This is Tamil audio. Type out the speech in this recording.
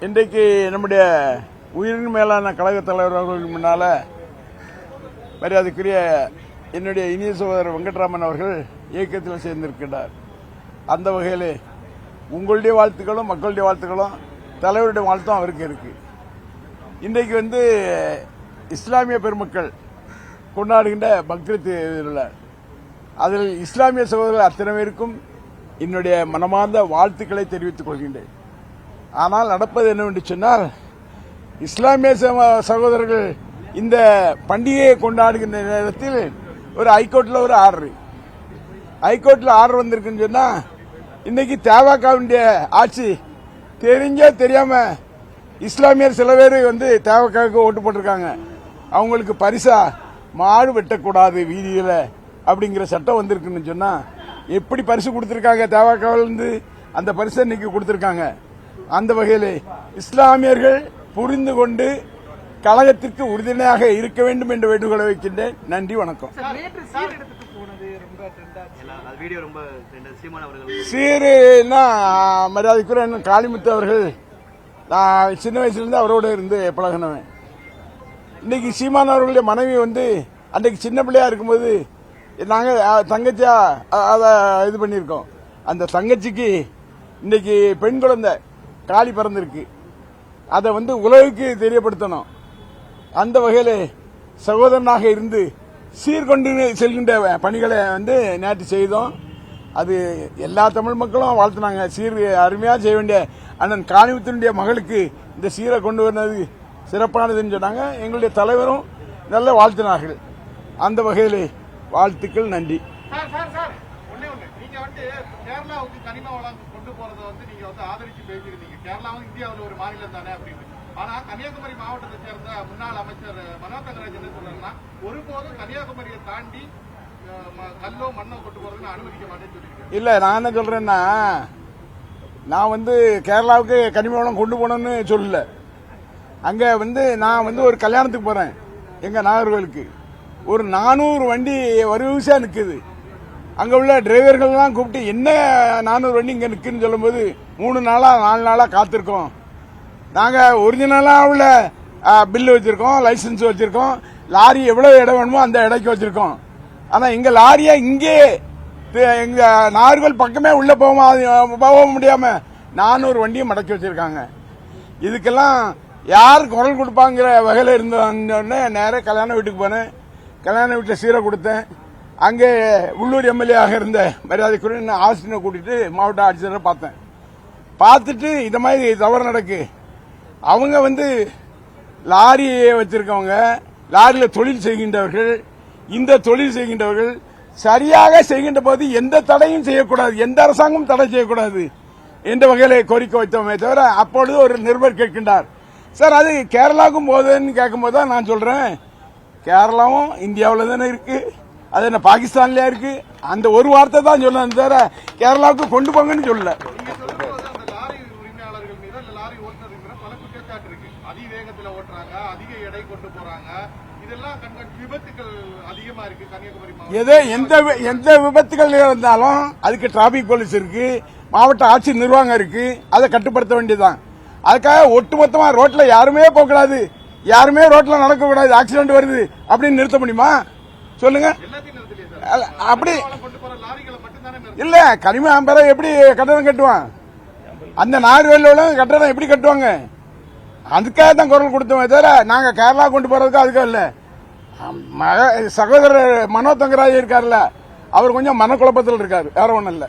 இன்றைக்கு நம்முடைய உயிரின் மேலான கழக தலைவர் அவர்களுக்கு முன்னால மரியாதைக்குரிய என்னுடைய இனிய சகோதரர் வெங்கட்ராமன் அவர்கள் இயக்கத்தில் சேர்ந்திருக்கிறார். அந்த வகையில் உங்களுடைய வாழ்த்துக்களும் மக்களுடைய வாழ்த்துக்களும் தலைவருடைய வாழ்த்தும் அவருக்கு இருக்கு. இன்றைக்கு இஸ்லாமிய பெருமக்கள் கொண்டாடுகின்ற பக்ரீத் திருவிழா, அதில் இஸ்லாமிய சகோதரர்கள் அத்தனை பேருக்கும் என்னுடைய மனமார்ந்த வாழ்த்துக்களை தெரிவித்துக் கொள்கின்றேன். ஆனால் நடப்பது என்னவென்று சொன்னால், இஸ்லாமிய சகோதரர்கள் இந்த பண்டிகையை கொண்டாடுகின்ற நேரத்தில் ஒரு ஹைகோர்ட்ல ஒரு ஆர்டர் வந்திருக்குன்னு சொன்னா, இன்னைக்கு தேவகாவுடைய ஆட்சி தெரிஞ்சோ தெரியாம இஸ்லாமியர் சில பேர் தேவகாவுக்கு ஓட்டு போட்டிருக்காங்க. அவங்களுக்கு பரிசா மாடு வெட்டக்கூடாது வீதியில அப்படிங்கிற சட்டம் வந்திருக்குன்னு சொன்னா, எப்படி பரிசு கொடுத்திருக்காங்க தேவகாவிலிருந்து அந்த பரிசை இன்னைக்கு கொடுத்திருக்காங்க. அந்த வகையில் இஸ்லாமியர்கள் புரிந்து கொண்டு கழகத்திற்கு உறுதுணையாக இருக்க வேண்டும் என்று வேண்டுகோளை வைக்கின்றேன். நன்றி, வணக்கம். சீருனா மரியாதைக்குரிய காளிமுத்து அவர்கள், நான் சின்ன வயசுலேருந்து அவரோட இருந்து பழகினவன். இன்னைக்கு சீமான் அவர்களுடைய மனைவி அன்றைக்கு சின்ன பிள்ளையா இருக்கும்போது நாங்கள் தங்கச்சியா அதை இது பண்ணியிருக்கோம். அந்த தங்கச்சிக்கு இன்னைக்கு பெண் குழந்தை காளி பிறந்திருக்கு. அதை உலகுக்கு தெரியப்படுத்தணும். அந்த வகையில் சகோதரனாக இருந்து சீர்கொண்டு செல்கின்ற பணிகளை நேற்று செய்தோம். அது எல்லா தமிழ் மக்களும் வாழ்த்தினாங்க. சீர் அருமையாக செய்ய வேண்டிய அண்ணன் காளிமுத்தினுடைய மகளுக்கு இந்த சீரை கொண்டு வந்தது சிறப்பானதுன்னு சொன்னாங்க. எங்களுடைய தலைவரும் நல்ல வாழ்த்தினார்கள். அந்த வகையில் வாழ்த்துக்கள், நன்றி. கேரளாவுக்கு கனிம வளம் கொண்டு போறதை நீங்க ஆதரிச்சு பேசியிருந்தீங்க. கேரளாவும் இந்தியாவில் ஒரு மாநிலம் தானே அப்படின்னு. ஆனா கன்னியாகுமரி மாவட்டத்தை சேர்ந்த முன்னாள் அமைச்சர் மனோ தங்கராஜ் என்ன சொல்றாருன்னா, ஒருபோதும் கன்னியாகுமரியை தாண்டி கல்லோ மண்ணோ கொண்டு போறதுன்னு அனுமதிக்க மாட்டேன்னு சொல்லியிருக்கேன். இல்ல, நான் என்ன சொல்றேன்னா, நான் கேரளாவுக்கு கனிம வளம் கொண்டு போனோம்னு சொல்லல. அங்க நான் ஒரு கல்யாணத்துக்கு போறேன். எங்க நாகர்கோவிலுக்கு ஒரு 400 வண்டி வரிசையா நிக்குது. அங்க உள்ள டிரைவர்கள்லாம் கூப்பிட்டு, என்ன 400 வண்டி இங்க நிக்குன்னு சொல்லும்போது 3 நாளா 4 நாளா காத்திருக்கோம். நாங்க ஒரிஜினலா உள்ள பில்லு வச்சிருக்கோம், லைசன்ஸ் வச்சிருக்கோம், லாரி எவ்வளவு இடம் வேணுமோ அந்த இடைக்கு வச்சிருக்கோம். ஆனா இங்க லாரியா இங்கே எங்க நாகர்கோவில் பக்கமே உள்ள போக முடியாம 400 வண்டியை மடக்கி வச்சிருக்காங்க. இதுக்கெல்லாம் யார் குரல் கொடுப்பாங்கிற வகையில இருந்தோடனே நேர கல்யாண வீட்டுக்கு போனேன். கல்யாண வீட்டில் சீரை கொடுத்தேன். அங்கே உள்ளூர் எம்எல்ஏ ஆக இருந்த மரியாதைக்குரிய ஆசிரியரை கூட்டிட்டு மாவட்ட ஆட்சியரை பார்த்தேன். பார்த்துட்டு இந்த மாதிரி தவறு நடக்கு. அவங்க லாரியை வச்சிருக்கவங்க, லாரியில தொழில் செய்கின்றவர்கள், இந்த தொழில் செய்கின்றவர்கள் சரியாக செய்கின்ற போது எந்த தடையும் செய்யக்கூடாது, எந்த அரசாங்கமும் தடை செய்யக்கூடாது என்ற வகையில கோரிக்கை வைத்தோமே தவிர, அப்பொழுது ஒரு நிருபர் கேட்கின்றார், சார் அது கேரளாவுக்கும் போகுதுன்னு கேட்கும்போது தான் நான் சொல்றேன், கேரளாவும் இந்தியாவில் தானே இருக்கு, அது என்ன பாகிஸ்தான்லயா இருக்கு, அந்த ஒரு வார்த்தை தான் சொல்ல தவிர கேரளாவுக்கு கொண்டு போங்கன்னு சொல்லல. லாரி உரிமையாளர்கள் மீது லாரி ஓட்டுநர்கள் மீது பல குற்றச்சாட்டு இருக்கு. அதிவேகத்தில் ஓட்டுறாங்க, அதிக எடை கொண்டு போறாங்க, இதெல்லாம் விபத்துகள் அதிகமா இருக்கு கன்னியாகுமரி மாவட்டம். எந்த விபத்துகள் இருந்தாலும் அதுக்கு டிராபிக் போலீஸ் இருக்கு, மாவட்ட ஆட்சி நிர்வாகம் இருக்கு, அதை கட்டுப்படுத்த வேண்டியதுதான். அதுக்காக ஒட்டுமொத்தமா ரோட்ல யாருமே போகக்கூடாது, யாருமே ரோட்ல நடக்கக்கூடாது, ஆக்சிடென்ட் வருது அப்படின்னு நிறுத்த முடியுமா சொல்லுங்க? அப்படி இல்ல, கனிம ஆம்பரை எப்படி கட்டணம் கட்டுவான்? அந்த நாகர்கோவில் கட்டணம் எப்படி கட்டுவாங்க? அதுக்காக தான் குரல் கொடுத்தோமே தவிர நாங்க கேரளா கொண்டு போறதுக்கு அதுக்காக இல்ல. சகோதரர் மனோ தங்கராஜ் இருக்காருல்ல, அவர் கொஞ்சம் மனக்குழப்பத்தில் இருக்காரு, வேற ஒண்ணும் இல்ல.